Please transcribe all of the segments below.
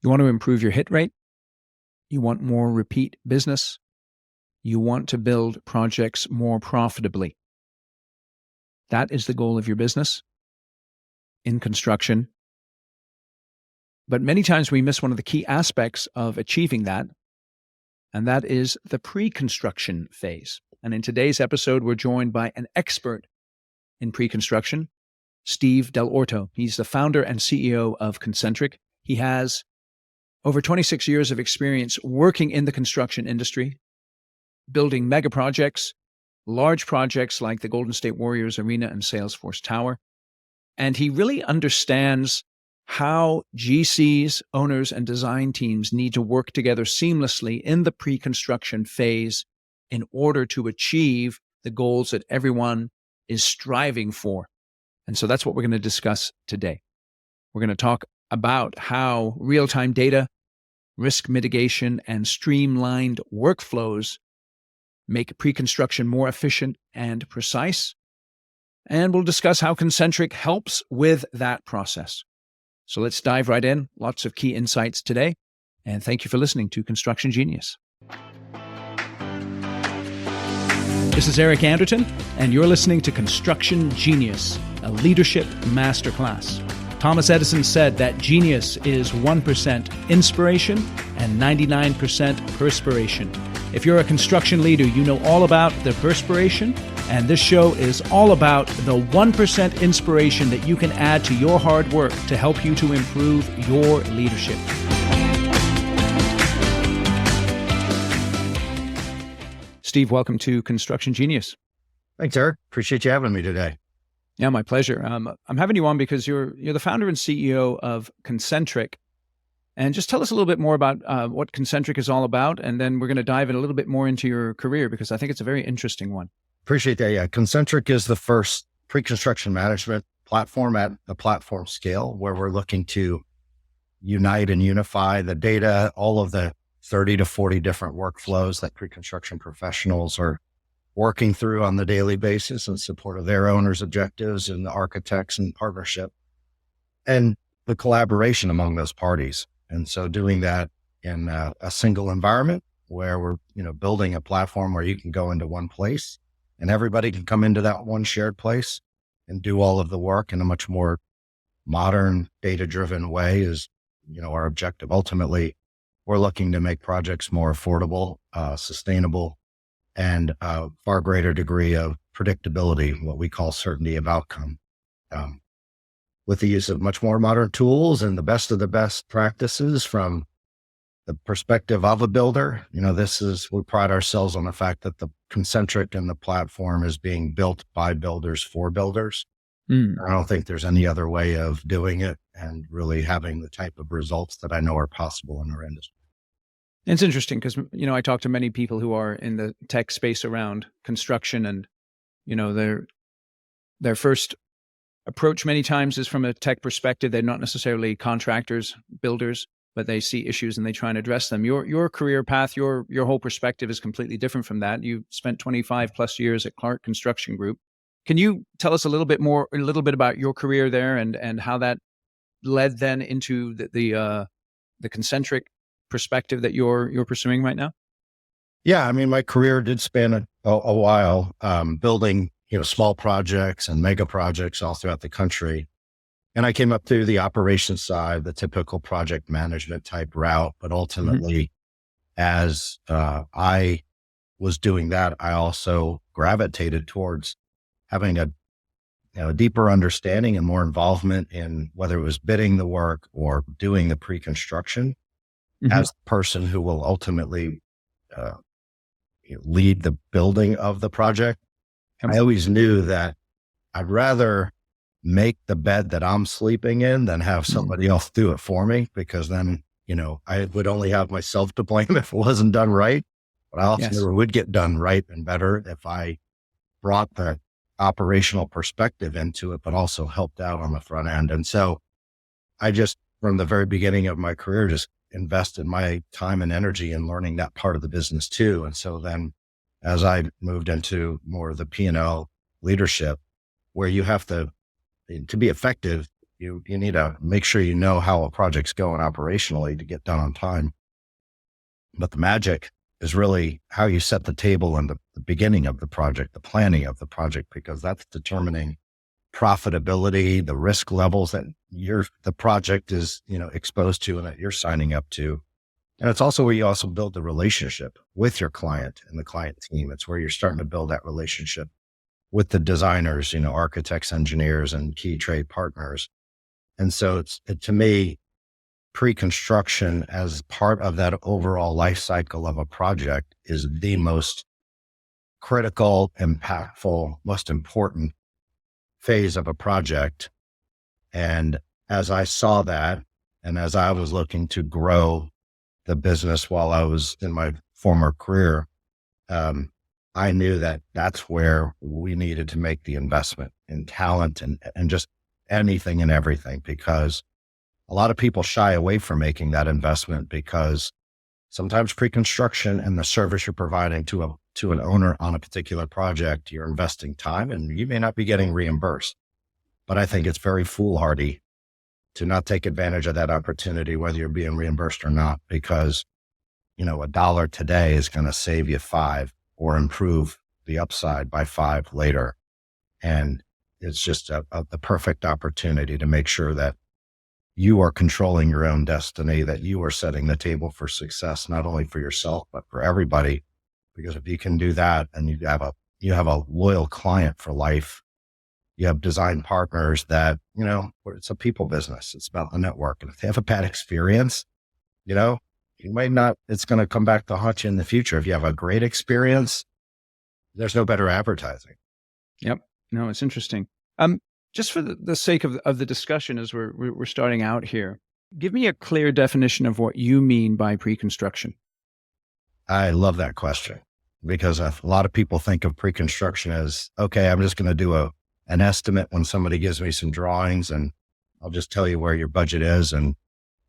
You want to improve your hit rate. You want more repeat business. You want to build projects more profitably. That is the goal of your business in construction. But many times we miss one of the key aspects of achieving that, and that is the pre-construction phase. And in today's episode, we're joined by an expert in pre-construction, Steve Dell'Orto. He's the founder and CEO of ConCntric. He has over 26 years of experience working in the construction industry, building mega projects, large projects like the Golden State Warriors Arena and Salesforce Tower. And he really understands how GCs, owners, and design teams need to work together seamlessly in the pre-construction phase in order to achieve the goals that everyone is striving for. And so that's what we're going to discuss today. We're going to talk about how real-time data, risk mitigation, and streamlined workflows make pre-construction more efficient and precise. And we'll discuss how ConCntric helps with that process. So let's dive right in. Lots of key insights today. And thank you for listening to Construction Genius. This is Eric Anderton, and you're listening to Construction Genius, a leadership masterclass. Thomas Edison said that genius is 1% inspiration and 99% perspiration. If you're a construction leader, you know all about the perspiration, and this show is all about the 1% inspiration that you can add to your hard work to help you to improve your leadership. Steve, welcome to Construction Genius. Thanks, Eric. Appreciate you having me today. Yeah, my pleasure. I'm having you on because you're the founder and CEO of ConCntric. And just tell us a little bit more about what ConCntric is all about, and then we're going to dive in a little bit more into your career because I think it's a very interesting one. Appreciate that. Yeah, ConCntric is the first pre-construction management platform at a platform scale where we're looking to unite and unify the data, all of the 30 to 40 different workflows that pre-construction professionals are working through on the daily basis in support of their owners' objectives and the architects and partnership and the collaboration among those parties. And so doing that in a single environment where we're, building a platform where you can go into one place and everybody can come into that one shared place and do all of the work in a much more modern, data-driven way is, our objective. Ultimately, we're looking to make projects more affordable, sustainable, and a far greater degree of predictability, what we call certainty of outcome, with the use of much more modern tools and the best practices from the perspective of a builder. We pride ourselves on the fact that the ConCntric and the platform is being built by builders for builders. I don't think there's any other way of doing it and really having the type of results that I know are possible in our industry. It's interesting because, I talk to many people who are in the tech space around construction and, their first approach many times is from a tech perspective. They're not necessarily contractors, builders, but they see issues and they try and address them. Your career path, your whole perspective is completely different from that. You spent 25 plus years at Clark Construction Group. Can you tell us a little bit about your career there and how that led then into the ConCntric perspective that you're pursuing right now? Yeah, my career did span a while, building small projects and mega projects all throughout the country. And I came up through the operations side, the typical project management type route. But ultimately, as I was doing that, I also gravitated towards having a deeper understanding and more involvement in whether it was bidding the work or doing the pre-construction as the person who will ultimately lead the building of the project. I always knew that I'd rather make the bed that I'm sleeping in than have somebody else do it for me, because then, I would only have myself to blame if it wasn't done right. But I also knew it would get done right and better if I brought the operational perspective into it, but also helped out on the front end. And so I just, from the very beginning of my career, just invested my time and energy in learning that part of the business too. And so then as I moved into more of the P&L leadership, where you have to be effective, You need to make sure you know how a project's going operationally to get done on time. But the magic is really how you set the table in the beginning of the project, the planning of the project, because that's determining profitability, the risk levels that the project is, exposed to and that you're signing up to. And it's also where you also build the relationship with your client and the client team. It's where you're starting to build that relationship with the designers, architects, engineers, and key trade partners. And so to me, pre-construction as part of that overall life cycle of a project is the most critical, impactful, most important phase of a project. And as I saw that, and as I was looking to grow the business while I was in my former career, I knew that that's where we needed to make the investment in talent and just anything and everything, because a lot of people shy away from making that investment because sometimes pre-construction and the service you're providing to an owner on a particular project, you're investing time and you may not be getting reimbursed. But I think it's very foolhardy to not take advantage of that opportunity, whether you're being reimbursed or not, because, $1 today is going to save you $5 or improve the upside by $5 later. And it's just the perfect opportunity to make sure that you are controlling your own destiny, that you are setting the table for success, not only for yourself, but for everybody. Because if you can do that and you have a loyal client for life, you have design partners that, it's a people business. It's about the network. And if they have a bad experience, you might not, it's going to come back to haunt you in the future. If you have a great experience, there's no better advertising. Yep. No, it's interesting. Just for the sake of the discussion as we're starting out here, give me a clear definition of what you mean by pre-construction. I love that question because a lot of people think of pre-construction as, okay, I'm just going to do an estimate when somebody gives me some drawings and I'll just tell you where your budget is and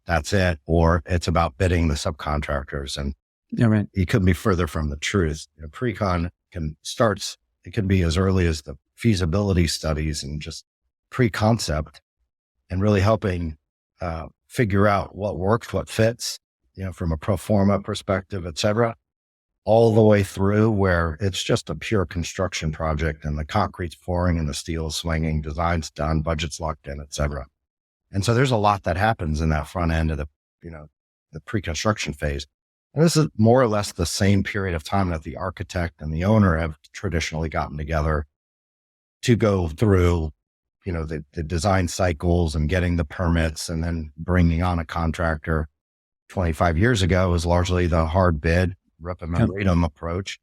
that's it. Or it's about bidding the subcontractors. And yeah, right. You couldn't be further from the truth. Pre-con it can be as early as the feasibility studies and just pre-concept and really helping figure out what works, what fits, from a pro forma perspective, et cetera, all the way through where it's just a pure construction project and the concrete's pouring and the steel is swinging, design's done, budget's locked in, et cetera. And so there's a lot that happens in that front end of the pre-construction phase. And this is more or less the same period of time that the architect and the owner have traditionally gotten together to go through, the design cycles and getting the permits and then bringing on a contractor. 25 years ago was largely the hard bid, rip and memorandum approach.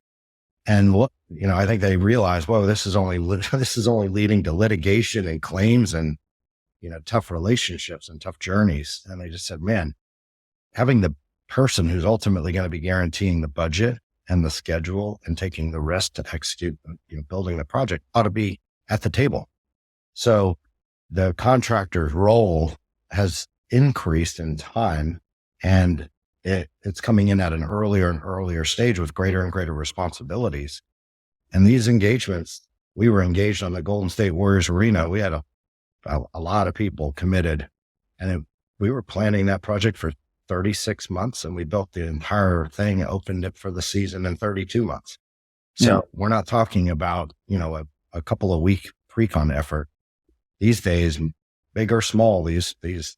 And I think they realized, whoa, this is only leading to litigation and claims and, tough relationships and tough journeys. And they just said, man, having the person who's ultimately going to be guaranteeing the budget and the schedule and taking the risk to execute, building the project ought to be at the table. So the contractor's role has increased in time and it's coming in at an earlier and earlier stage with greater and greater responsibilities. And these engagements, we were engaged on the Golden State Warriors arena. We had a lot of people committed and we were planning that project for 36 months and we built the entire thing, opened it for the season in 32 months. So we're not talking about, a couple of week pre-con effort. These days, big or small, these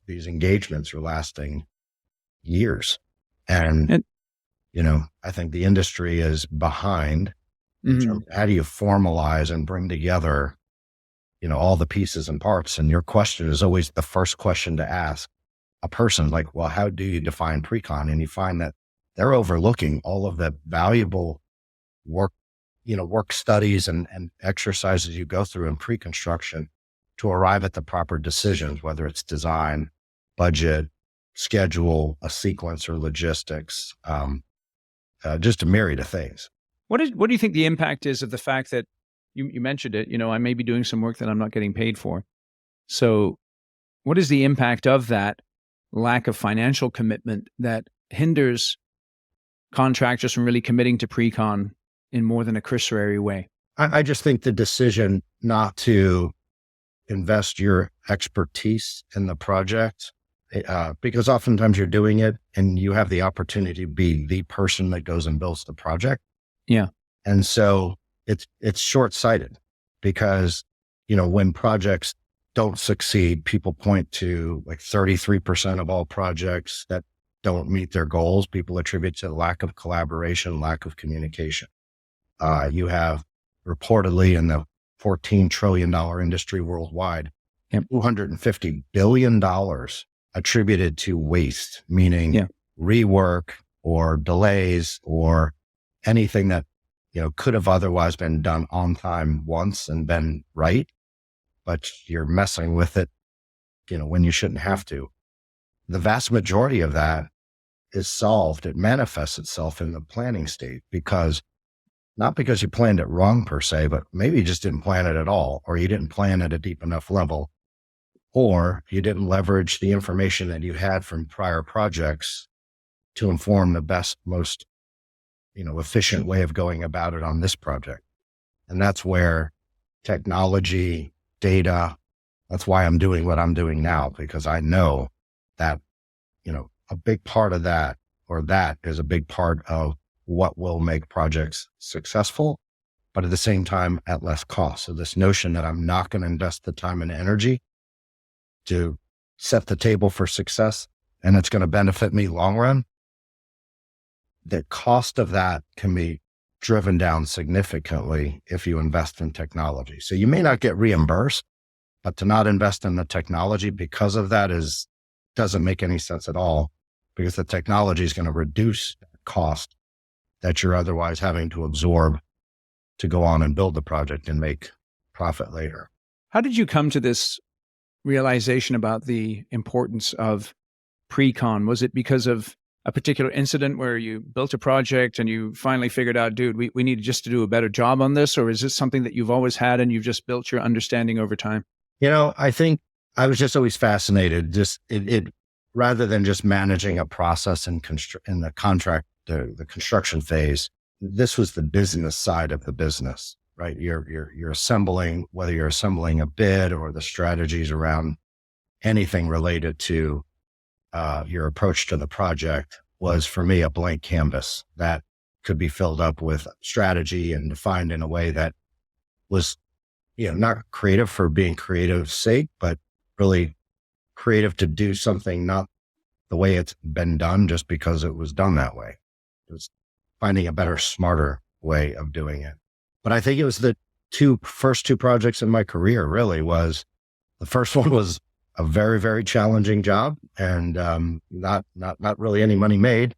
engagements are lasting years. And I think the industry is behind in terms of how do you formalize and bring together, all the pieces and parts. And your question is always the first question to ask a person, like, well, how do you define pre-con? And you find that they're overlooking all of the valuable work, work studies and exercises you go through in pre-construction to arrive at the proper decisions, whether it's design, budget, schedule, a sequence or logistics, just a myriad of things. What do you think the impact is of the fact that you mentioned it, I may be doing some work that I'm not getting paid for. So what is the impact of that lack of financial commitment that hinders contractors from really committing to pre-con in more than a cursory way? I just think the decision not to invest your expertise in the project, because oftentimes you're doing it and you have the opportunity to be the person that goes and builds the project. Yeah. And so it's short-sighted because, when projects don't succeed, people point to like 33% of all projects that don't meet their goals. People attribute to lack of collaboration, lack of communication. You have reportedly in the $14 trillion industry worldwide, Yep. $250 billion attributed to waste, meaning rework or delays or anything that, could have otherwise been done on time once and been right, but you're messing with it, when you shouldn't have to. The vast majority of that is solved. It manifests itself in the planning state not because you planned it wrong per se, but maybe you just didn't plan it at all, or you didn't plan at a deep enough level, or you didn't leverage the information that you had from prior projects to inform the best, most, efficient way of going about it on this project. And that's where technology, data, that's why I'm doing what I'm doing now, because I know that, a big part of that, or that is a big part of what will make projects successful, but at the same time at less cost. So this notion that I'm not going to invest the time and energy to set the table for success and it's going to benefit me long run, the cost of that can be driven down significantly if you invest in technology. So you may not get reimbursed, but to not invest in the technology because of that doesn't make any sense at all, because the technology is going to reduce the cost that you're otherwise having to absorb to go on and build the project and make profit later. How did you come to this realization about the importance of pre-con? Was it because of a particular incident where you built a project and you finally figured out, dude, we need just to do a better job on this? Or is this something that you've always had and you've just built your understanding over time? I think I was just always fascinated, it rather than just managing a process in the contract, the construction phase. This was the business side of the business, right? You're assembling, whether you're assembling a bid or the strategies around anything related to your approach to the project, was for me a blank canvas that could be filled up with strategy and defined in a way that was, not creative for being creative's sake, but really creative to do something not the way it's been done just because it was done that way. It was finding a better, smarter way of doing it. But I think it was the first two projects in my career really was, the first one was a very, very challenging job and not really any money made.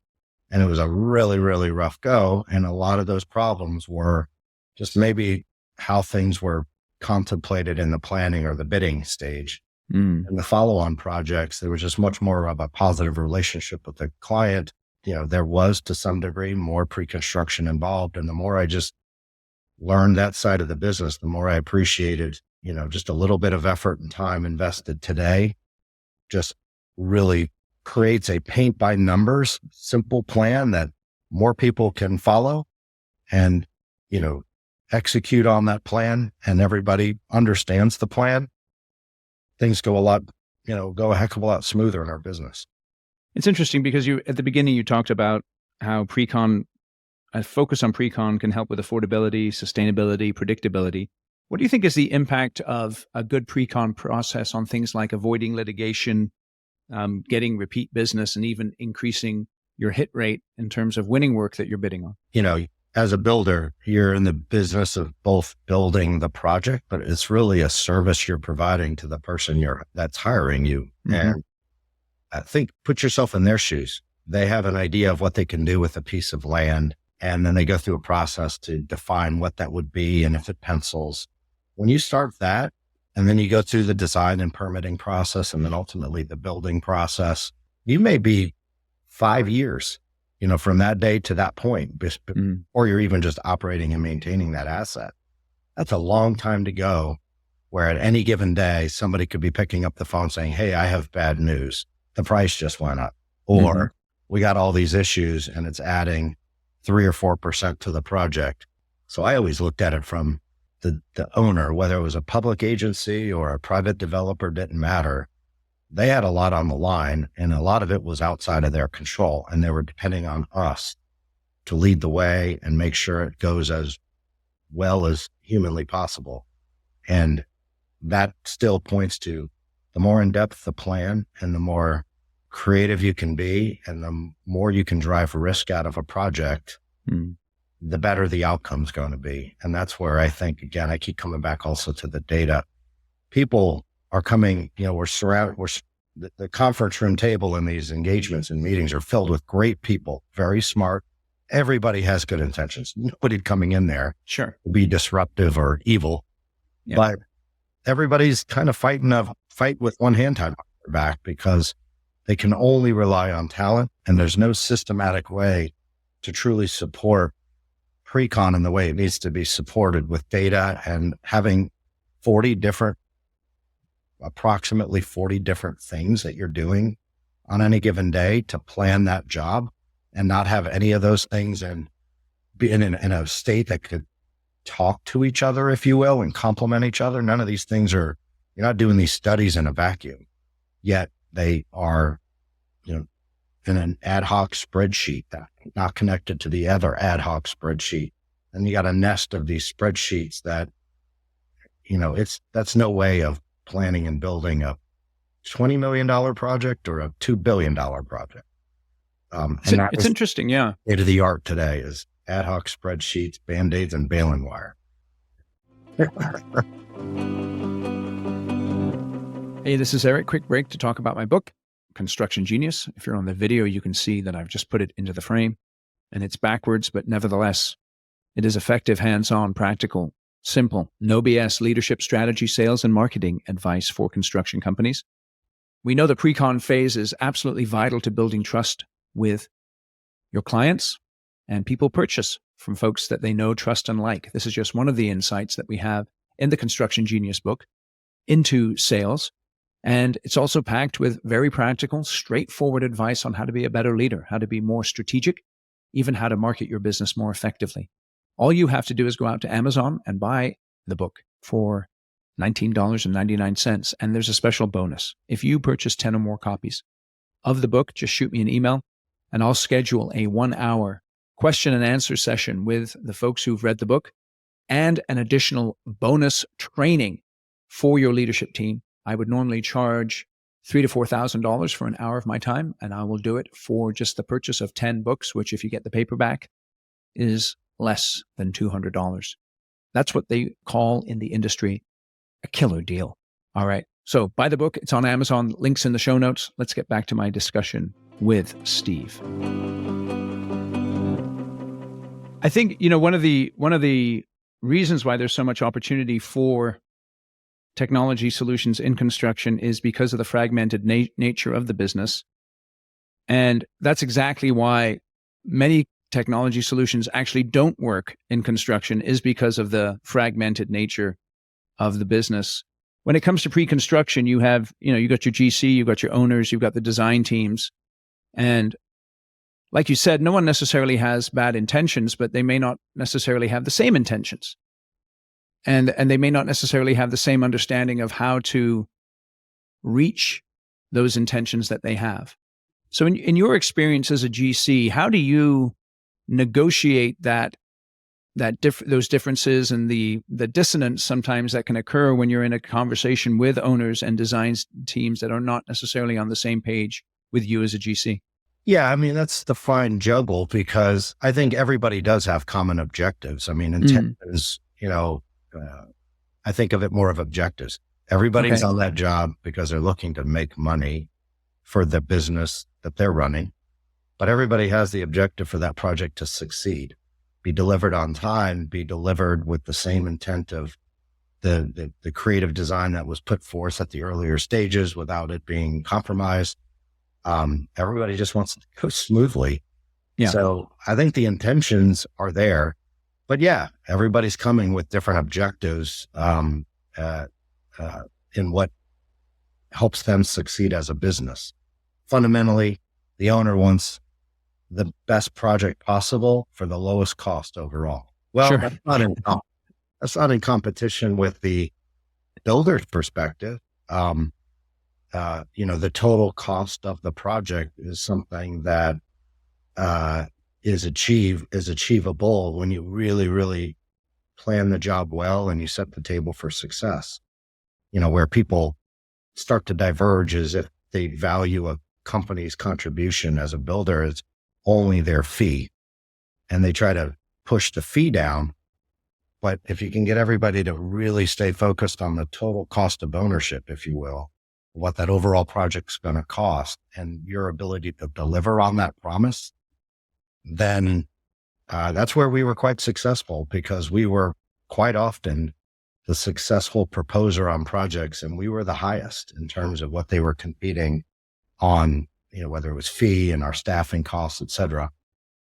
And it was a really, really rough go. And a lot of those problems were just maybe how things were contemplated in the planning or the bidding stage. And the follow-on projects, there was just much more of a positive relationship with the client. There was to some degree more pre-construction involved. And the more I just learned that side of the business, the more I appreciated, just a little bit of effort and time invested today just really creates a paint by numbers, simple plan that more people can follow and, execute on that plan, and everybody understands the plan. Things go a heck of a lot smoother in our business. It's interesting because at the beginning, you talked about how a focus on pre-con can help with affordability, sustainability, predictability. What do you think is the impact of a good pre-con process on things like avoiding litigation, getting repeat business, and even increasing your hit rate in terms of winning work that you're bidding on? As a builder, you're in the business of both building the project, but it's really a service you're providing to the person that's hiring you. Mm-hmm. And I think, put yourself in their shoes. They have an idea of what they can do with a piece of land, and then they go through a process to define what that would be and if it pencils. When you start that, and then you go through the design and permitting process, and then ultimately the building process, you may be 5 years, from that day to that point, or you're even just operating and maintaining that asset. That's a long time to go, where at any given day, somebody could be picking up the phone saying, hey, I have bad news. The price just went up, or we got all these issues and it's adding 3 or 4% to the project. So I always looked at it from the owner, whether it was a public agency or a private developer, didn't matter. They had a lot on the line, and a lot of it was outside of their control. And they were depending on us to lead the way and make sure it goes as well as humanly possible. And that still points to the more in-depth the plan and the more creative you can be and the more you can drive risk out of a project, the better the outcome's going to be. And that's where I think, again, I keep coming back also to the data. People are coming, the conference room table in these engagements and meetings are filled with great people, very smart. Everybody has good intentions. Nobody coming in there to be disruptive or evil, but everybody's kind of fight with one hand tied behind their back because they can only rely on talent, and there's no systematic way to truly support pre-con in the way it needs to be supported with data and having approximately 40 different things that you're doing on any given day to plan that job and not have any of those things and be in a state that could talk to each other, if you will, and complement each other. None of these things you're not doing these studies in a vacuum, yet they are, in an ad hoc spreadsheet that not connected to the other ad hoc spreadsheet. And you got a nest of these spreadsheets that, that's no way of planning and building a $20 million project or a $2 billion project. It's interesting. Yeah. State of the art today is ad hoc spreadsheets, Band-Aids, and baling wire. Hey, this is Eric. Quick break to talk about my book, Construction Genius. If you're on the video, you can see that I've just put it into the frame and it's backwards, but nevertheless, it is effective, hands-on, practical, simple, no BS leadership strategy, sales, and marketing advice for construction companies. We know the pre-con phase is absolutely vital to building trust with your clients, and people purchase from folks that they know, trust, and like. This is just one of the insights that we have in the Construction Genius book into sales. And it's also packed with very practical, straightforward advice on how to be a better leader, how to be more strategic, even how to market your business more effectively. All you have to do is go out to Amazon and buy the book for $19.99. And there's a special bonus. If you purchase 10 or more copies of the book, just shoot me an email and I'll schedule a 1-hour question and answer session with the folks who've read the book and an additional bonus training for your leadership team. I would normally charge $3,000 to $4,000 for an hour of my time, and I will do it for just the purchase of 10 books, which if you get the paperback is less than $200. That's what they call in the industry a killer deal. All right. So buy the book. It's on Amazon. Links in the show notes. Let's get back to my discussion with Steve. I think, one of the reasons why there's so much opportunity for technology solutions in construction is because of the fragmented nature of the business. And that's exactly why many technology solutions actually don't work in construction, is because of the fragmented nature of the business. When it comes to pre-construction, you have, you got your GC, you've got your owners, you've got the design teams. And like you said, no one necessarily has bad intentions, but they may not necessarily have the same intentions. And they may not necessarily have the same understanding of how to reach those intentions that they have. So in your experience as a GC, how do you negotiate those differences and the dissonance sometimes that can occur when you're in a conversation with owners and design teams that are not necessarily on the same page with you as a GC? Yeah, that's the fine juggle, because I think everybody does have common objectives. Intentions, I think of it more of objectives. Everybody's on that job because they're looking to make money for the business that they're running, but everybody has the objective for that project to succeed, be delivered on time, be delivered with the same intent of the creative design that was put forth at the earlier stages without it being compromised. Everybody just wants it to go smoothly. Yeah. So I think the intentions are there. But yeah, everybody's coming with different objectives in what helps them succeed as a business. Fundamentally, the owner wants the best project possible for the lowest cost overall. Well, That's not uncommon. That's not in competition with the builder's perspective. The total cost of the project is something that is achievable when you really, really plan the job well and you set the table for success. Where people start to diverge is if they value a company's contribution as a builder as only their fee, and they try to push the fee down. But if you can get everybody to really stay focused on the total cost of ownership, if you will, what that overall project's going to cost and your ability to deliver on that promise, then that's where we were quite successful, because we were quite often the successful proposer on projects, and we were the highest in terms of what they were competing on, whether it was fee and our staffing costs, et cetera.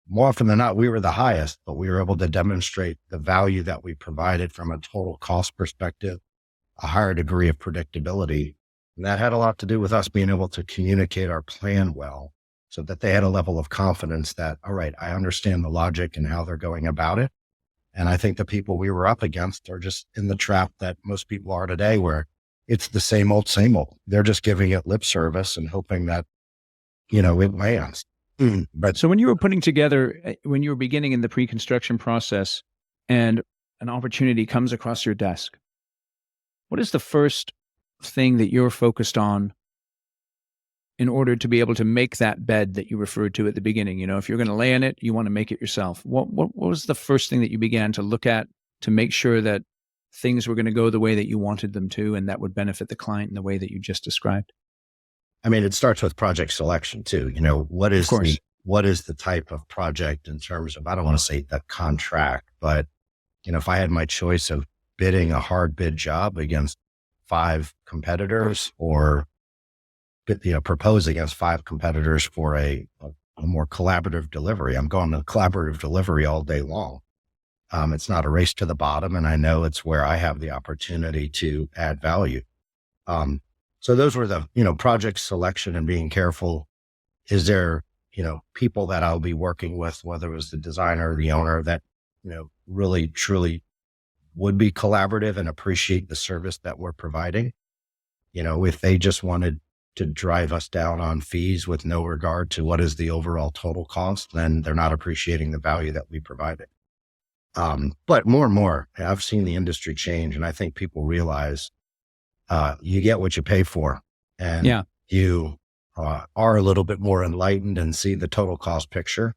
More often than not, we were the highest, but we were able to demonstrate the value that we provided from a total cost perspective, a higher degree of predictability. And that had a lot to do with us being able to communicate our plan well, so that they had a level of confidence that, all right, I understand the logic and how they're going about it. And I think the people we were up against are just in the trap that most people are today, where it's the same old, same old. They're just giving it lip service and hoping that, it lands. But so when you were when you were beginning in the pre-construction process and an opportunity comes across your desk, what is the first thing that you're focused on in order to be able to make that bed that you referred to at the beginning? If you're going to lay in it, you want to make it yourself. What was the first thing that you began to look at to make sure that things were going to go the way that you wanted them to, and that would benefit the client in the way that you just described? I mean, it starts with project selection too. What is the type of project in terms of, I don't want to say the contract, but, if I had my choice of bidding a hard bid job against 5 competitors, or, propose against 5 competitors for a more collaborative delivery, I'm going to collaborative delivery all day long. It's not a race to the bottom, and I know it's where I have the opportunity to add value. So those were the, project selection and being careful. Is there, people that I'll be working with, whether it was the designer or the owner, that, really, truly would be collaborative and appreciate the service that we're providing. If they just wanted to drive us down on fees with no regard to what is the overall total cost, then they're not appreciating the value that we provided. But more and more, I've seen the industry change, and I think people realize you get what you pay for, and you are a little bit more enlightened and see the total cost picture.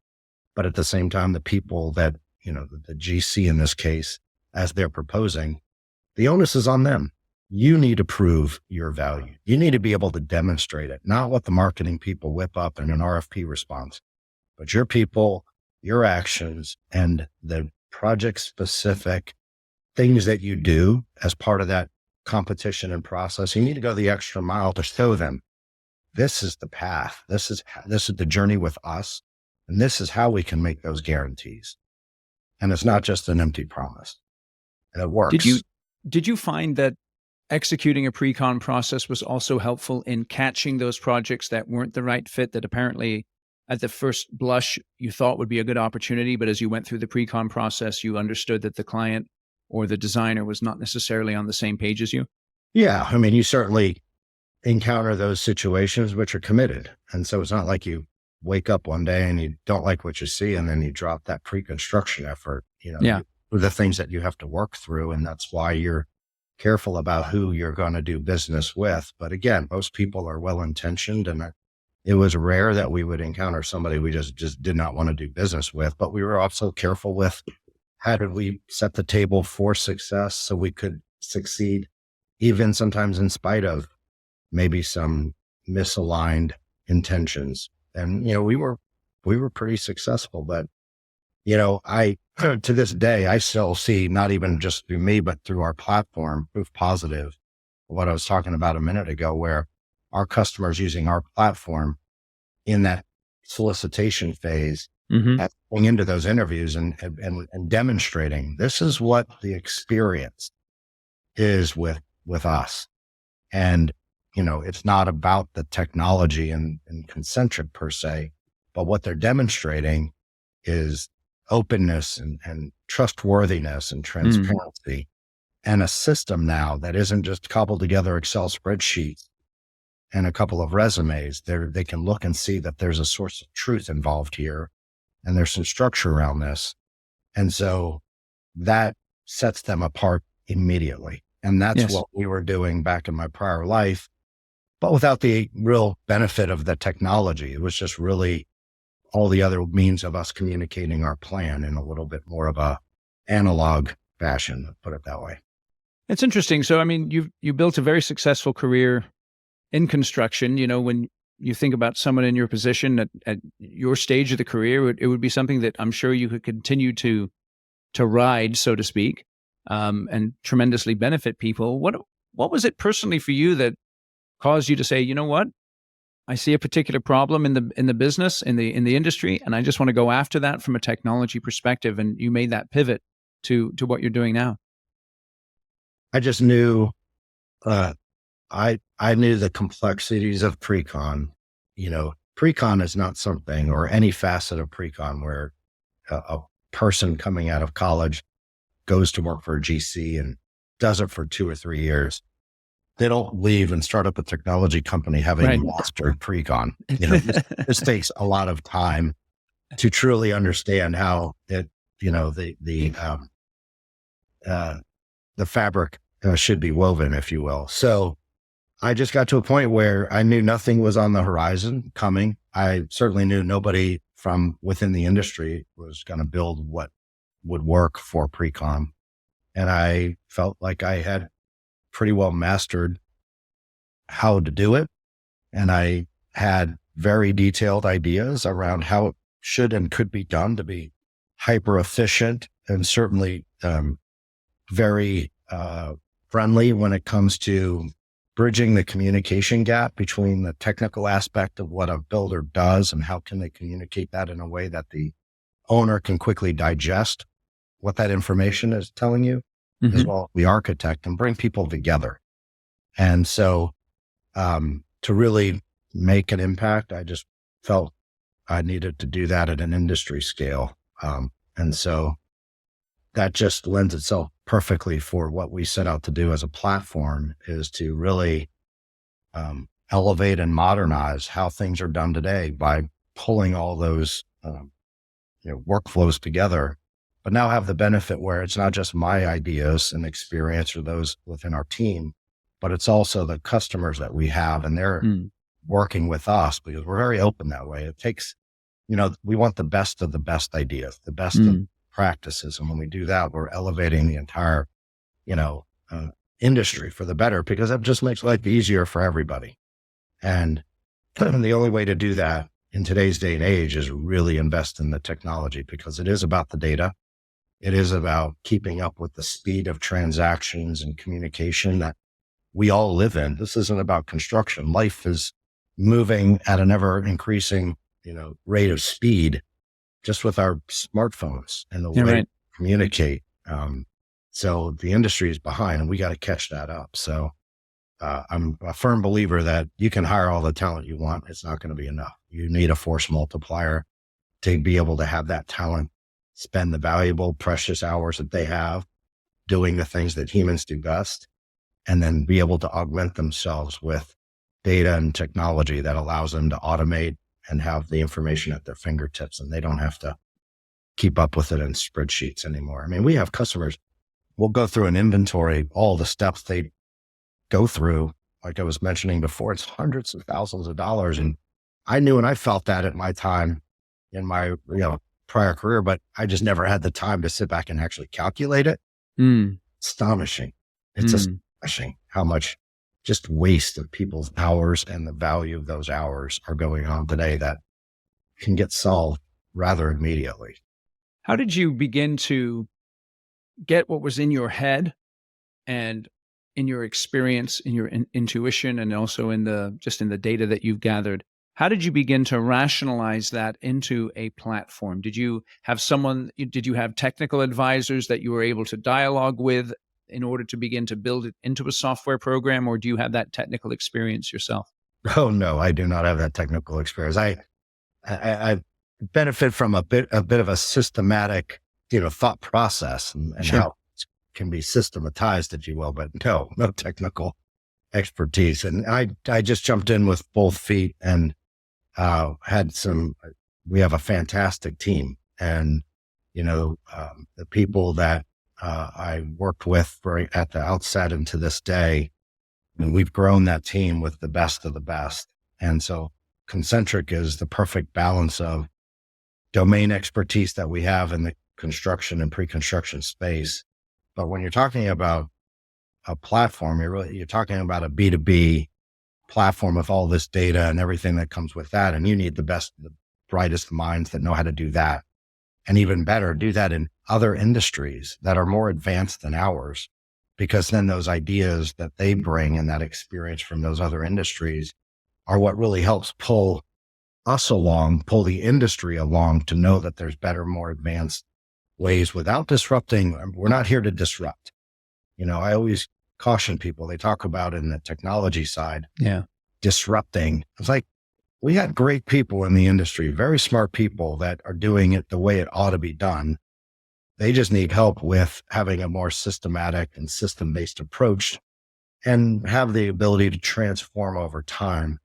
But at the same time, the people that, the GC in this case, as they're proposing, the onus is on them. You need to prove your value. You need to be able to demonstrate it, not what the marketing people whip up in an RFP response, but your people, your actions, and the project specific things that you do as part of that competition and process. You need to go the extra mile to show them this is the path. This is the journey with us. And this is how we can make those guarantees. And it's not just an empty promise. And it works. Did you find that executing a pre-con process was also helpful in catching those projects that weren't the right fit, that apparently at the first blush you thought would be a good opportunity, but as you went through the pre-con process, you understood that the client or the designer was not necessarily on the same page as you? Yeah. I mean, you certainly encounter those situations which are committed. And so it's not like you wake up one day and you don't like what you see and then you drop that pre-construction effort, the things that you have to work through. And that's why you're careful about who you're going to do business with. But again, most people are well-intentioned, and it was rare that we would encounter somebody we just did not want to do business with. But we were also careful with how did we set the table for success so we could succeed, even sometimes in spite of maybe some misaligned intentions. And, we were pretty successful, but, to this day, I still see, not even just through me, but through our platform, proof positive, what I was talking about a minute ago, where our customers using our platform in that solicitation phase, going into those interviews and demonstrating this is what the experience is with us. And, it's not about the technology and ConCntric per se, but what they're demonstrating is openness and trustworthiness and transparency, and a system now that isn't just cobbled together Excel spreadsheets and a couple of resumes. They can look and see that there's a source of truth involved here, and there's some structure around this. And so that sets them apart immediately. And that's what we were doing back in my prior life, but without the real benefit of the technology. It was just really all the other means of us communicating our plan in a little bit more of a analog fashion, put it that way. It's interesting. So, I mean, you built a very successful career in construction. You know, when you think about someone in your position at your stage of the career, it would be something that I'm sure you could continue to ride, so to speak, and tremendously benefit people. What was it personally for you that caused you to say, you know what, I see a particular problem in the business, in the industry, and I just want to go after that from a technology perspective? And you made that pivot to what you're doing now. I just knew, I knew the complexities of pre-con. You know, pre-con is not something, or any facet of pre-con, where a person coming out of college goes to work for a GC and does it for 2 or 3 years. They don't leave and start up a technology company having mastered pre-con. You know, this takes a lot of time to truly understand how it, you know, the fabric should be woven, if you will. So I just got to a point where I knew nothing was on the horizon coming. I certainly knew nobody from within the industry was going to build what would work for pre-con. And I felt like I had pretty well mastered how to do it. And I had very detailed ideas around how it should and could be done to be hyper efficient, and certainly very friendly when it comes to bridging the communication gap between the technical aspect of what a builder does and how can they communicate that in a way that the owner can quickly digest what that information is telling you, as well as the architect, and bring people together. And so to really make an impact, I just felt I needed to do that at an industry scale. And so that just lends itself perfectly for what we set out to do as a platform, is to really elevate and modernize how things are done today by pulling all those workflows together, but now have the benefit where it's not just my ideas and experience or those within our team, but it's also the customers that we have, and they're working with us because we're very open that way. It takes, we want the best of the best ideas, the best of practices. And when we do that, we're elevating the entire, industry for the better, because that just makes life easier for everybody. And the only way to do that in today's day and age is really invest in the technology, because it is about the data. It is about keeping up with the speed of transactions and communication that we all live in. This isn't about construction. Life is moving at an ever increasing, rate of speed, just with our smartphones and the way we communicate. So the industry is behind, and we got to catch that up. So I'm a firm believer that you can hire all the talent you want. It's not going to be enough. You need a force multiplier to be able to have that talent spend the valuable, precious hours that they have doing the things that humans do best, and then be able to augment themselves with data and technology that allows them to automate and have the information at their fingertips, and they don't have to keep up with it in spreadsheets anymore. I mean, we have customers, we'll go through an inventory, all the steps they go through. Like I was mentioning before, it's hundreds of thousands of dollars. And I knew, and I felt that at my time in my, prior career, but I just never had the time to sit back and actually calculate it. Astonishing. It's astonishing how much just waste of people's hours and the value of those hours are going on today that can get solved rather immediately. How did you begin to get what was in your head and in your experience, in your intuition, and also in the data that you've gathered? How did you begin to rationalize that into a platform? Did you have technical advisors that you were able to dialogue with in order to begin to build it into a software program, or do you have that technical experience yourself? Oh no, I do not have that technical experience. I benefit from a bit of a systematic, thought process and Sure. how it can be systematized, if you will, but no technical expertise. And I just jumped in with both feet and we have a fantastic team. And, the people that I worked with at the outset and to this day, and we've grown that team with the best of the best. And so ConCntric is the perfect balance of domain expertise that we have in the construction and pre-construction space. But when you're talking about a platform, you're talking about a B2B platform with all this data and everything that comes with that. And you need the brightest minds that know how to do that. And even better, do that in other industries that are more advanced than ours, because then those ideas that they bring and that experience from those other industries are what really helps pull us along, pull the industry along to know that there's better, more advanced ways without disrupting. We're not here to disrupt. I always caution people, they talk about in the technology side, disrupting. It's like, we got great people in the industry, very smart people that are doing it the way it ought to be done. They just need help with having a more systematic and system-based approach and have the ability to transform over time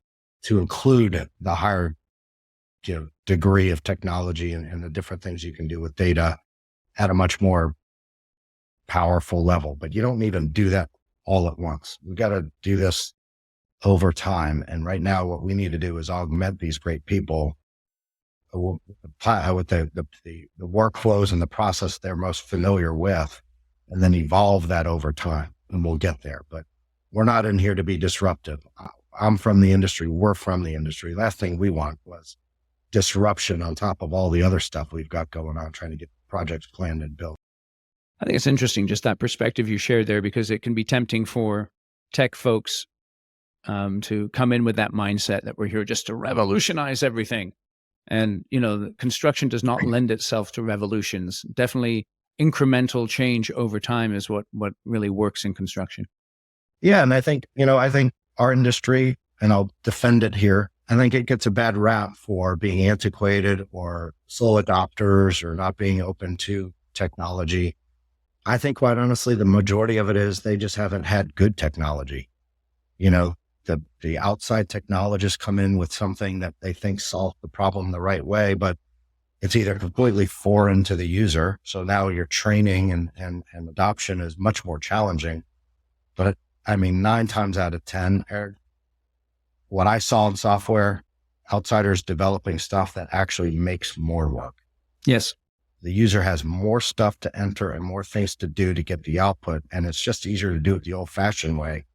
to include the higher degree of technology and the different things you can do with data at a much more powerful level. But you don't need to do that all at once. We've got to do this over time. And right now, what we need to do is augment these great people with the workflows and the process they're most familiar with, and then evolve that over time, and we'll get there. But we're not in here to be disruptive. I'm from the industry. We're from the industry. Last thing we want was disruption on top of all the other stuff we've got going on, trying to get projects planned and built. I think it's interesting, just that perspective you shared there, because it can be tempting for tech folks to come in with that mindset that we're here just to revolutionize everything. And, the construction does not lend itself to revolutions. Definitely incremental change over time is what really works in construction. Yeah. And I think our industry, and I'll defend it here, I think it gets a bad rap for being antiquated or slow adopters or not being open to technology. I think, quite honestly, the majority of it is they just haven't had good technology. The outside technologists come in with something that they think solves the problem the right way, but it's either completely foreign to the user. So now your training and adoption is much more challenging. But 9 times out of 10, Eric, what I saw in software, outsiders developing stuff that actually makes more work. Yes. The user has more stuff to enter and more things to do to get the output. And it's just easier to do it the old fashioned way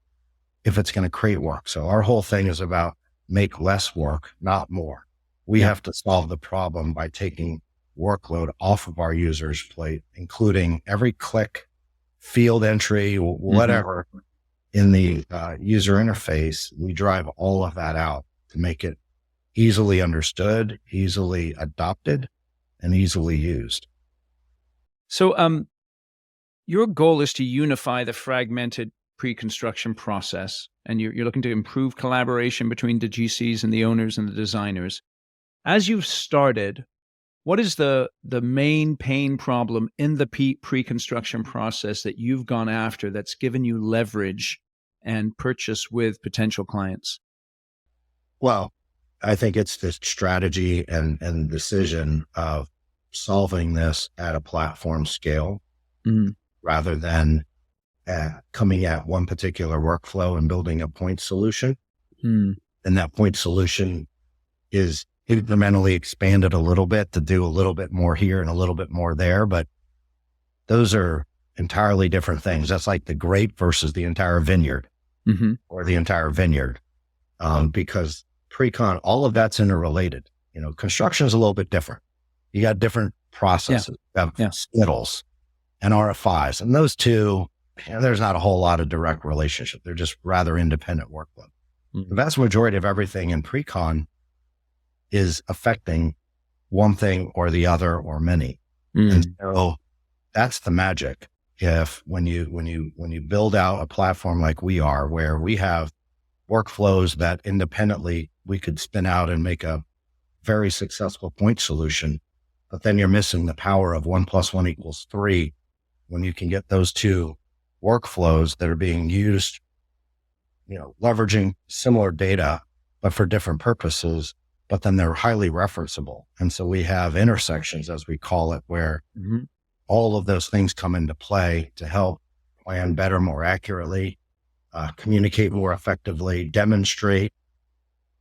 if it's going to create work. So our whole thing is about make less work, not more. We have to solve the problem by taking workload off of our users' plate, including every click, field entry, whatever in the user interface. We drive all of that out to make it easily understood, easily adopted, and easily used. So your goal is to unify the fragmented pre-construction process, and you're looking to improve collaboration between the GCs and the owners and the designers. As you've started, what is the main pain problem in the pre-construction process that you've gone after that's given you leverage and purchase with potential clients? Well, I think it's the strategy and decision of solving this at a platform scale rather than coming at one particular workflow and building a point solution. And that point solution is incrementally expanded a little bit to do a little bit more here and a little bit more there. But those are entirely different things. That's like the grape versus the entire vineyard or the entire vineyard. Because pre-con, all of that's interrelated. Construction is a little bit different. You got different processes. You have skittles and RFIs, and those two, there's not a whole lot of direct relationship. They're just rather independent workload. The vast majority of everything in pre-con is affecting one thing or the other or many. And so that's the magic. When you build out a platform like we are, where we have workflows that independently we could spin out and make a very successful point solution, but then you're missing the power of 1+1=3 when you can get those two workflows that are being used, leveraging similar data, but for different purposes, but then they're highly referenceable. And so we have intersections, as we call it, where all of those things come into play to help plan better, more accurately, communicate more effectively, demonstrate.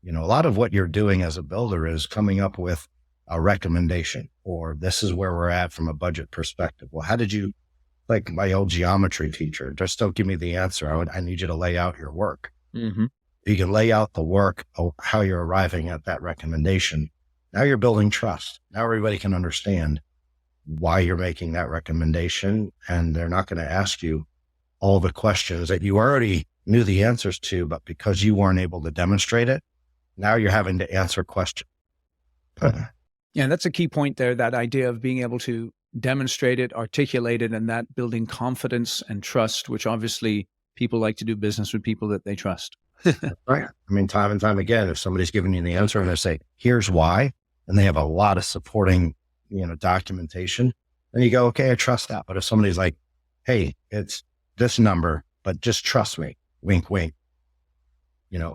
A lot of what you're doing as a builder is coming up with a recommendation, or this is where we're at from a budget perspective. Well, how did you, like my old geometry teacher, just don't give me the answer. I need you to lay out your work. You can lay out the work of how you're arriving at that recommendation. Now you're building trust. Now everybody can understand why you're making that recommendation, and they're not going to ask you all the questions that you already knew the answers to, but because you weren't able to demonstrate it, now you're having to answer questions. Yeah, that's a key point there, that idea of being able to demonstrate it, articulate it, and that building confidence and trust, which obviously people like to do business with people that they trust. Right. I mean, time and time again, if somebody's giving you the answer and they say, here's why, and they have a lot of supporting, documentation, then you go, okay, I trust that. But if somebody's like, hey, it's this number, but just trust me, wink, wink,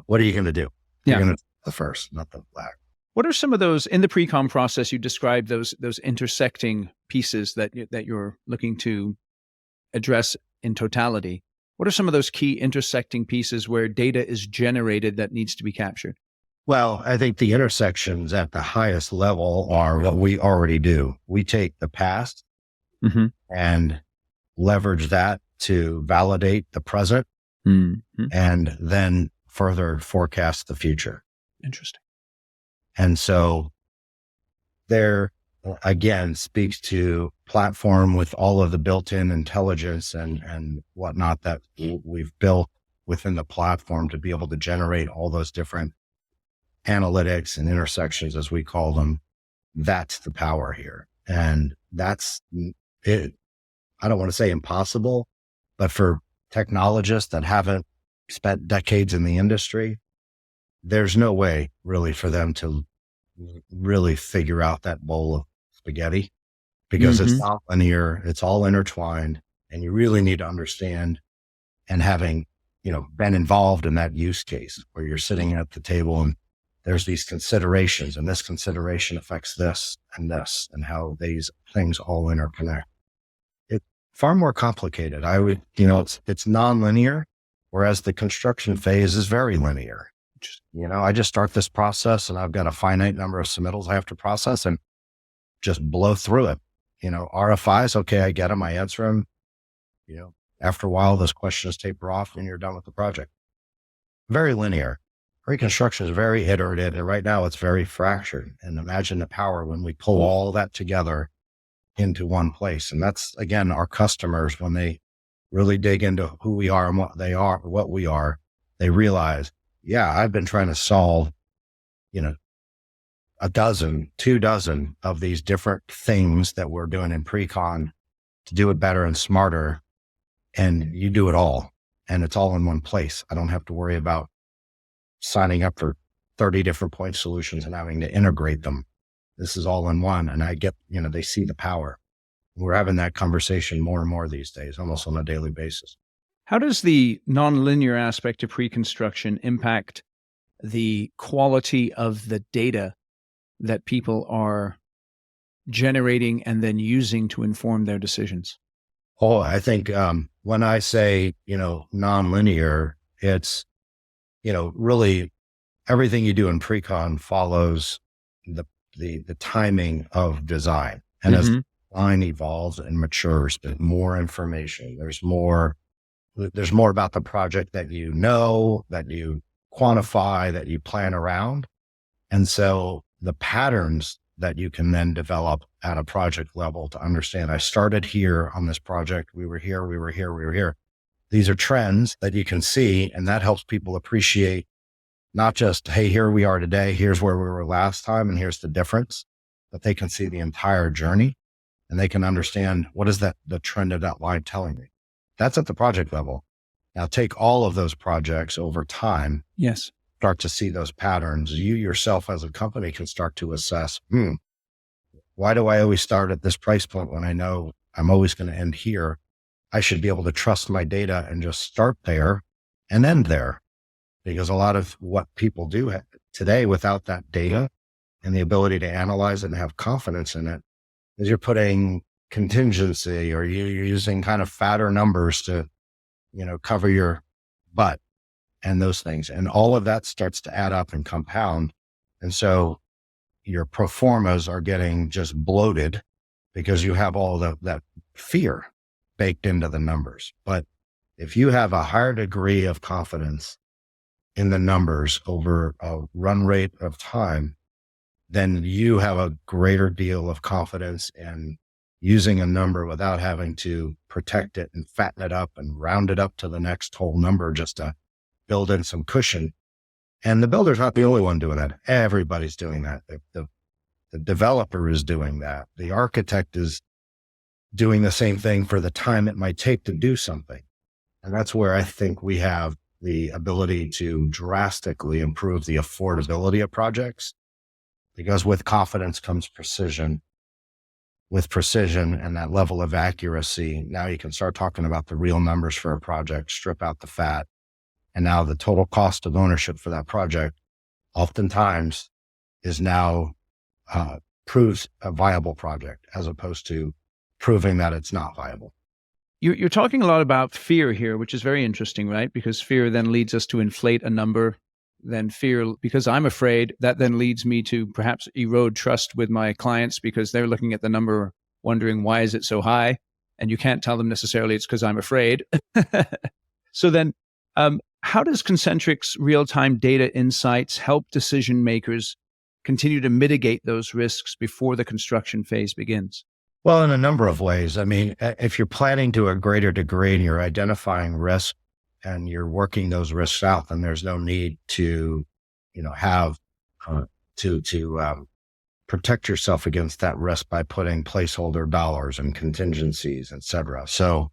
what are you going to do? You're going to do the first, not the latter. What are some of those in the pre-com process? You described those intersecting pieces that you're looking to address in totality. What are some of those key intersecting pieces where data is generated that needs to be captured? Well, I think the intersections at the highest level are what we already do. We take the past and leverage that to validate the present and then further forecast the future. Interesting. And so there, again, speaks to platform with all of the built-in intelligence and whatnot that we've built within the platform to be able to generate all those different analytics and intersections, as we call them. That's the power here. And that's it. I don't want to say impossible, but for technologists that haven't spent decades in the industry, there's no way really for them to really figure out that bowl of spaghetti, because it's not linear, it's all intertwined, and you really need to understand, and having, been involved in that use case where you're sitting at the table and there's these considerations, and this consideration affects this and how these things all interconnect. It's far more complicated. It's nonlinear, whereas the construction phase is very linear. I just start this process and I've got a finite number of submittals I have to process and just blow through it. RFIs, okay, I get them, I answer them. After a while, those questions taper off and you're done with the project. Very linear. Pre-construction is very iterative, and right now it's very fractured. And imagine the power when we pull all that together into one place. And that's, again, our customers, when they really dig into who we are and what we are, they realize, yeah, I've been trying to solve, a dozen, 24 of these different things that we're doing in pre-con to do it better and smarter. And you do it all, and it's all in one place. I don't have to worry about signing up for 30 different point solutions and having to integrate them. This is all in one. And I get, they see the power. We're having that conversation more and more these days, almost on a daily basis. How does the nonlinear aspect of pre-construction impact the quality of the data that people are generating and then using to inform their decisions? Oh, I think when I say, nonlinear, it's, really everything you do in pre-con follows the timing of design. And as design evolves and matures, there's more information. There's more about the project that that you quantify, that you plan around. And so the patterns that you can then develop at a project level to understand, I started here on this project, we were here, we were here, we were here. These are trends that you can see, and that helps people appreciate not just, hey, here we are today, here's where we were last time, and here's the difference, but they can see the entire journey and they can understand, what is the trend of that line telling me? That's at the project level. Now take all of those projects over time. Yes. start to see those patterns, you yourself as a company can start to assess, why do I always start at this price point when I know I'm always going to end here? I should be able to trust my data and just start there and end there. Because a lot of what people do today without that data and the ability to analyze it and have confidence in it is you're putting contingency, or you're using kind of fatter numbers to, cover your butt and those things. And all of that starts to add up and compound. And so your pro formas are getting just bloated because you have all that fear baked into the numbers. But if you have a higher degree of confidence in the numbers over a run rate of time, then you have a greater deal of confidence in using a number without having to protect it and fatten it up and round it up to the next whole number just to build in some cushion. And the builder's not the only one doing that. Everybody's doing that. The developer is doing that. The architect is doing the same thing for the time it might take to do something. And that's where I think we have the ability to drastically improve the affordability of projects, because with confidence comes precision. With precision and that level of accuracy, now you can start talking about the real numbers for a project, strip out the fat. And now the total cost of ownership for that project oftentimes is now proves a viable project, as opposed to proving that it's not viable. You're talking a lot about fear here, which is very interesting, right? Because fear then leads us to inflate a number. Then fear, because I'm afraid, that then leads me to perhaps erode trust with my clients, because they're looking at the number wondering, why is it so high? And you can't tell them necessarily it's because I'm afraid. So then how does ConCntric's real-time data insights help decision makers continue to mitigate those risks before the construction phase begins? Well, in a number of ways. I mean, if you're planning to a greater degree and you're identifying risk and you're working those risks out, then there's no need to, have to protect yourself against that risk by putting placeholder dollars and contingencies, et cetera. So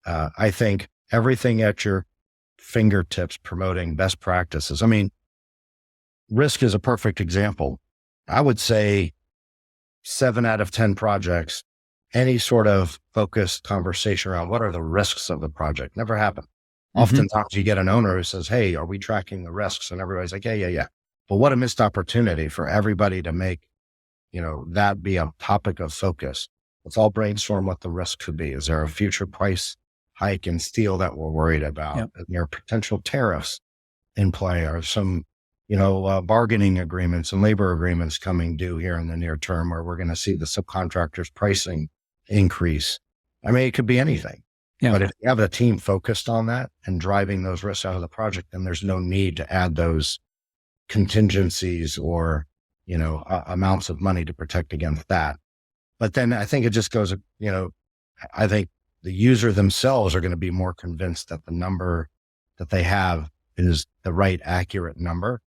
I think everything at your fingertips, promoting best practices. I mean, risk is a perfect example. I would say 7 out of 10 projects, any sort of focused conversation around what are the risks of the project never happen. Oftentimes you get an owner who says, hey, are we tracking the risks? And everybody's like, yeah. But what a missed opportunity for everybody to make, that be a topic of focus. Let's all brainstorm what the risk could be. Is there a future price hike in steel that we're worried about? Yep. Are there potential tariffs in play? Are some bargaining agreements and labor agreements coming due here in the near term, where we're going to see the subcontractors' pricing increase? I mean, it could be anything. Yeah. But if you have a team focused on that and driving those risks out of the project, then there's no need to add those contingencies or, amounts of money to protect against that. But then I think it just goes, I think the user themselves are going to be more convinced that the number that they have is the right, accurate number.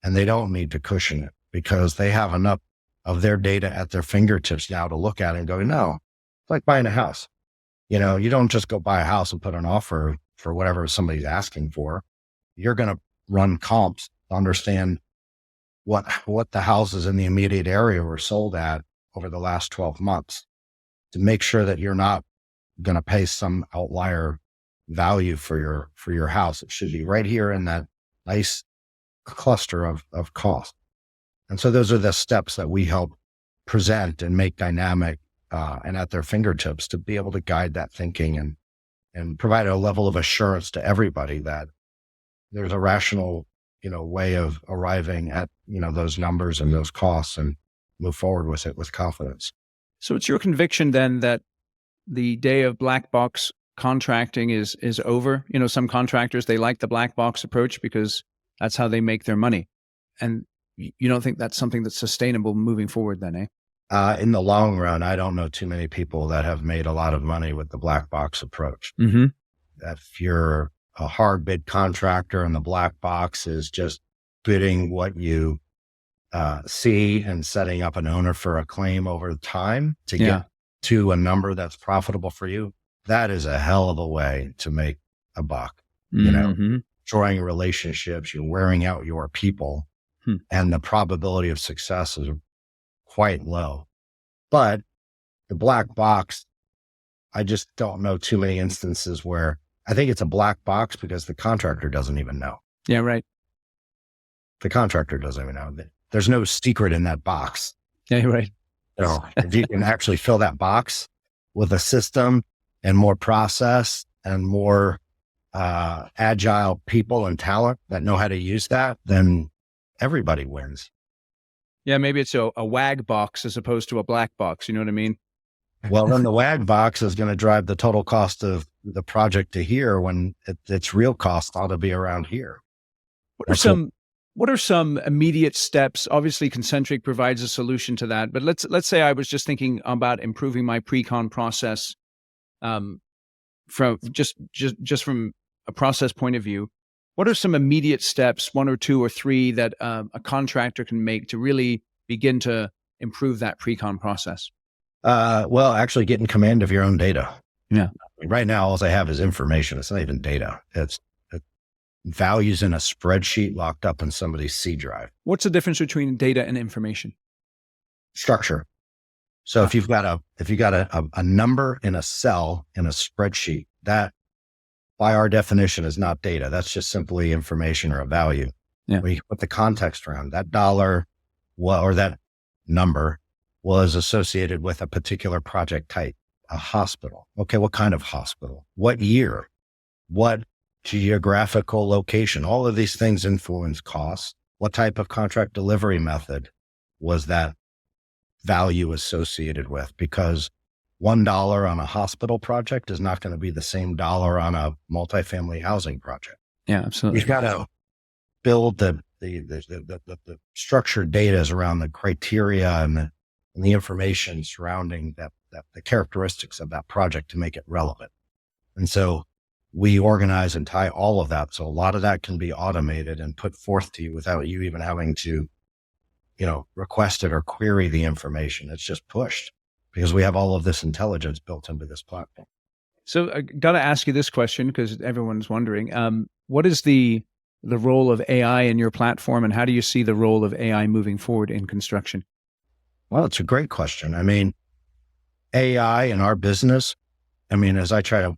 And they don't need to cushion it, because they have enough of their data at their fingertips now to look at it and go, no, it's like buying a house. You don't just go buy a house and put an offer for whatever somebody's asking for. You're going to run comps to understand what the houses in the immediate area were sold at over the last 12 months to make sure that you're not going to pay some outlier value for your house. It should be right here in that nice cluster of cost. And so those are the steps that we help present and make dynamic and at their fingertips to be able to guide that thinking and provide a level of assurance to everybody that there's a rational, way of arriving at, those numbers and those costs, and move forward with it with confidence. So it's your conviction then that the day of black box contracting is over? Some contractors, they like the black box approach because that's how they make their money. And you don't think that's something that's sustainable moving forward then, eh? In the long run, I don't know too many people that have made a lot of money with the black box approach. If you're a hard bid contractor and the black box is just bidding what you see and setting up an owner for a claim over time to get to a number that's profitable for you, that is a hell of a way to make a buck. destroying relationships, you're wearing out your people, and the probability of success is quite low. But the black box, I just don't know too many instances where I think it's a black box because the contractor doesn't even know. Yeah, right. The contractor doesn't even know. There's no secret in that box. Yeah, you're right. If you can actually fill that box with a system and more process and more agile people and talent that know how to use that, then everybody wins. Yeah, maybe it's a WAG box as opposed to a black box. You know what I mean? Well, then the WAG box is going to drive the total cost of the project to here when its real cost ought to be around here. What are some immediate steps? Obviously, ConCntric provides a solution to that, but let's say I was just thinking about improving my pre-con process, from just from a process point of view. What are some immediate steps, 1 or 2 or 3, that a contractor can make to really begin to improve that pre-con process? Well, actually get in command of your own data. Yeah. Right now, all I have is information. It's not even data. It's values in a spreadsheet locked up in somebody's C drive. What's the difference between data and information? Structure. So if you've got a number in a cell in a spreadsheet, that by our definition is not data. That's just simply information or a value. Yeah. We put the context around that dollar or that number was associated with a particular project type, a hospital. Okay. What kind of hospital? What year? What geographical location? All of these things influence costs. What type of contract delivery method was that value associated with? Because $1 on a hospital project is not going to be the same dollar on a multifamily housing project. Yeah, absolutely. You've got to build the structured data around the criteria and the information surrounding the characteristics of that project to make it relevant. And so we organize and tie all of that. So a lot of that can be automated and put forth to you without you even having to, request it or query the information. It's just pushed because we have all of this intelligence built into this platform. So I got to ask you this question because everyone's wondering, what is the role of AI in your platform, and how do you see the role of AI moving forward in construction? Well, it's a great question. I mean, AI in our business, as I try to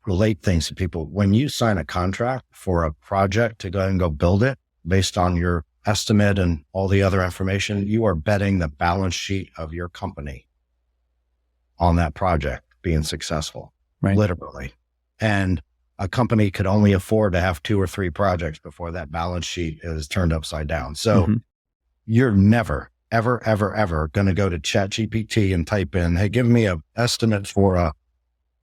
relate things to people, when you sign a contract for a project to go build it based on your estimate and all the other information, you are betting the balance sheet of your company on that project being successful, right? Literally. And a company could only afford to have 2 or 3 projects before that balance sheet is turned upside down. So you're never, ever, ever, ever going to go to ChatGPT and type in, hey, give me an estimate for a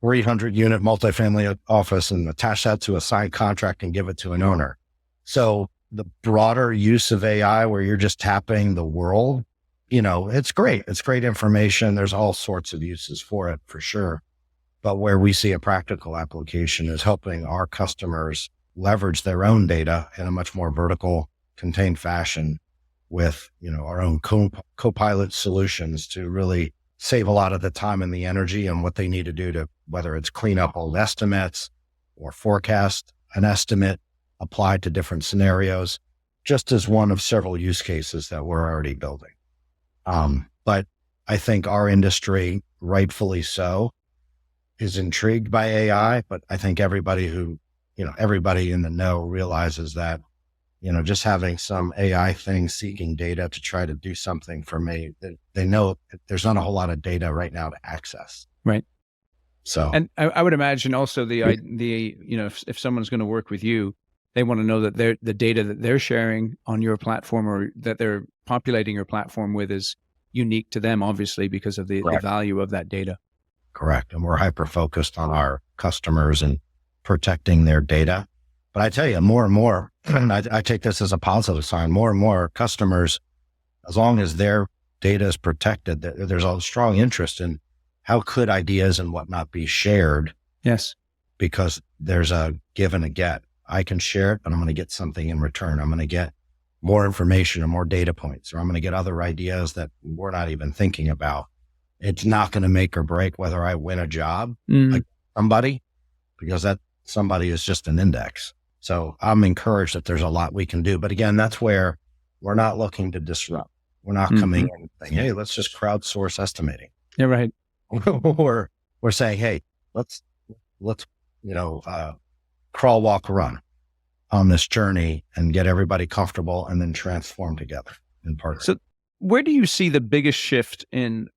300 unit multifamily office and attach that to a signed contract and give it to an owner. So the broader use of AI where you're just tapping the world, it's great. It's great information. There's all sorts of uses for it for sure. But where we see a practical application is helping our customers leverage their own data in a much more vertical, contained fashion with, our own co-pilot solutions to really save a lot of the time and the energy and what they need to do to, whether it's clean up old estimates or forecast an estimate applied to different scenarios, just as one of several use cases that we're already building. But I think our industry, rightfully so, is intrigued by AI, but I think everybody everybody in the know realizes that, just having some AI thing seeking data to try to do something for me, they know there's not a whole lot of data right now to access. Right. So, and I would imagine also if someone's going to work with you, they want to know that the data that they're sharing on your platform or that they're populating your platform with is unique to them, obviously, because of the value of that data. Correct. And we're hyper-focused on our customers and protecting their data. But I tell you, more and more, and I take this as a positive sign, more and more customers, as long as their data is protected, there's a strong interest in how could ideas and whatnot be shared. Yes. Because there's a give and a get. I can share it, but I'm going to get something in return. I'm going to get more information or more data points, or I'm going to get other ideas that we're not even thinking about. It's not going to make or break whether I win a job like somebody, because that somebody is just an index. So I'm encouraged that there's a lot we can do. But again, that's where we're not looking to disrupt. We're not coming in and saying, hey, let's just crowdsource estimating. Yeah, right. We're saying, hey, let's crawl, walk, run on this journey and get everybody comfortable and then transform together in partnership. So where do you see the biggest shift in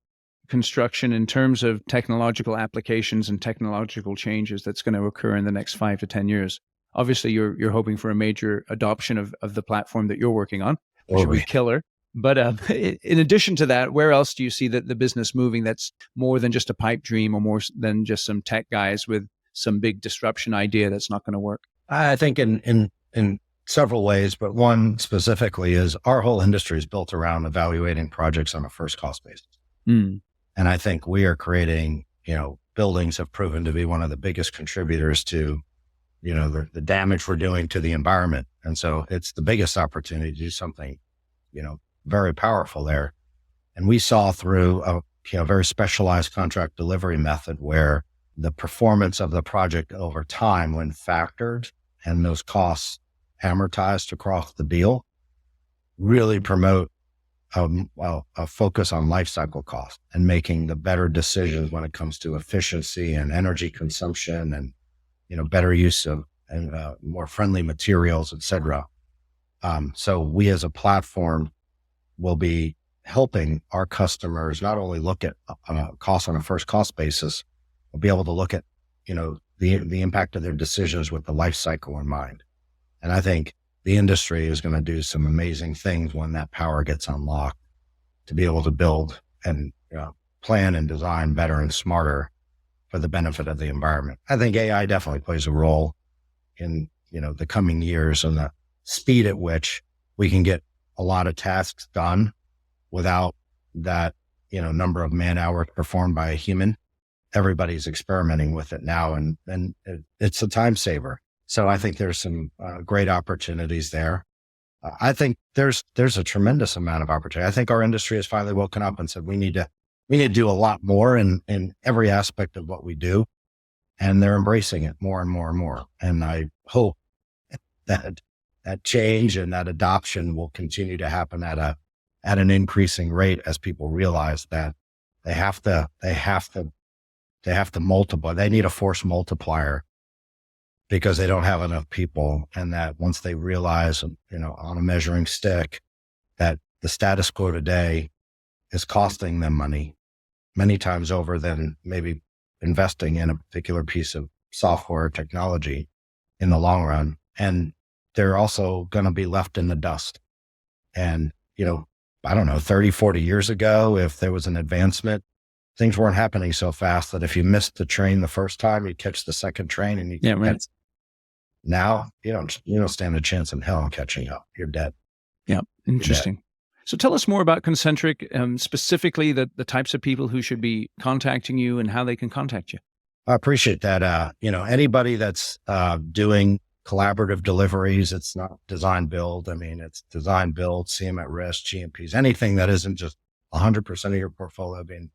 construction in terms of technological applications and technological changes that's going to occur in the next 5 to 10 years? Obviously, you're hoping for a major adoption of the platform that you're working on, which would be killer. But in addition to that, where else do you see the business moving that's more than just a pipe dream or more than just some tech guys with some big disruption idea that's not going to work? I think in several ways, but one specifically is our whole industry is built around evaluating projects on a first cost basis. And I think we are creating, buildings have proven to be one of the biggest contributors to, the damage we're doing to the environment. And so it's the biggest opportunity to do something, very powerful there. And we saw through a very specialized contract delivery method where the performance of the project over time, when factored and those costs amortized across the deal, really promote a focus on life cycle cost and making the better decisions when it comes to efficiency and energy consumption and, better use of and more friendly materials, et cetera. So we as a platform will be helping our customers not only look at cost on a first cost basis, but be able to look at, the impact of their decisions with the life cycle in mind. And I think the industry is going to do some amazing things when that power gets unlocked to be able to build and plan and design better and smarter for the benefit of the environment. I think AI definitely plays a role in, the coming years and the speed at which we can get a lot of tasks done without that, number of man hours performed by a human. Everybody's experimenting with it now and it's a time saver. So I think there's some great opportunities there. I think there's a tremendous amount of opportunity. I think our industry has finally woken up and said, we need to do a lot more in every aspect of what we do. And they're embracing it more and more and more. And I hope that change and that adoption will continue to happen at an increasing rate as people realize that they have to multiply. They need a force multiplier because they don't have enough people. And that once they realize, on a measuring stick, that the status quo today is costing them money many times over than maybe investing in a particular piece of software or technology in the long run. And they're also going to be left in the dust. And, I don't know, 30, 40 years ago, if there was an advancement, things weren't happening so fast that if you missed the train the first time, you'd catch the second train and right. Now you don't stand a chance in hell in catching up. You're dead. Yeah. Interesting. So tell us more about ConCntric, specifically the types of people who should be contacting you and how they can contact you. I appreciate that. Anybody that's doing collaborative deliveries, it's not design build. I mean, it's design build, CM at risk, GMPs, anything that isn't just 100% of your portfolio being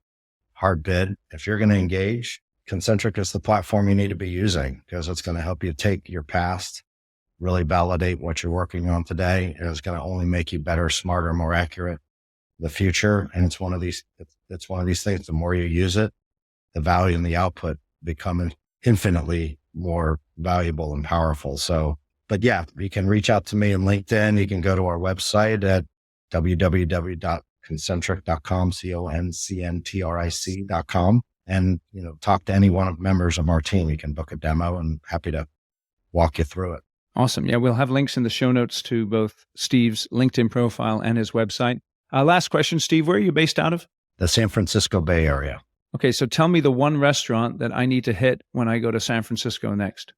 hard bid. If you're going to engage, ConCntric is the platform you need to be using because it's going to help you take your past, really validate what you're working on today. And it's going to only make you better, smarter, more accurate in the future. And it's one of these things. The more you use it, the value and the output become infinitely more valuable and powerful. So, but yeah, you can reach out to me on LinkedIn. You can go to our website at www.concentric.com, CONCNTRIC.com. And, talk to any one of the members of our team. You can book a demo and happy to walk you through it. Awesome. Yeah, we'll have links in the show notes to both Steve's LinkedIn profile and his website. Last question, Steve, where are you based out of? The San Francisco Bay Area. Okay, so tell me the one restaurant that I need to hit when I go to San Francisco next.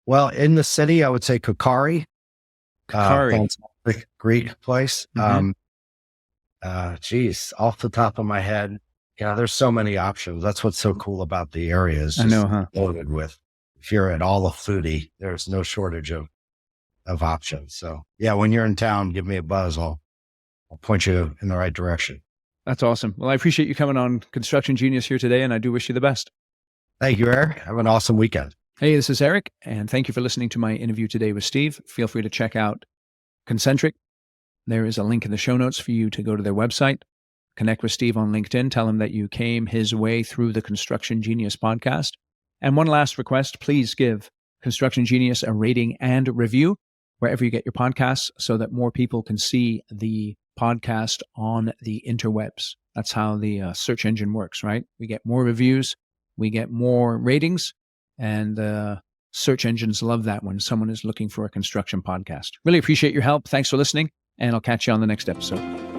Well, in the city, I would say Kukari. Kukari. Greek place. Mm-hmm. Off the top of my head, there's so many options. That's what's so cool about the area is I know, huh? Loaded with. If you're at all a foodie, there's no shortage of options. So yeah, when you're in town, give me a buzz. I'll point you in the right direction. That's awesome. Well, I appreciate you coming on Construction Genius here today, and I do wish you the best. Thank you, Eric. Have an awesome weekend. Hey, this is Eric, and thank you for listening to my interview today with Steve. Feel free to check out ConCntric. There is a link in the show notes for you to go to their website, connect with Steve on LinkedIn, tell him that you came his way through the Construction Genius podcast. And one last request, please give Construction Genius a rating and review wherever you get your podcasts so that more people can see the podcast on the interwebs. That's how the search engine works, right? We get more reviews, we get more ratings, and search engines love that when someone is looking for a construction podcast. Really appreciate your help. Thanks for listening, and I'll catch you on the next episode.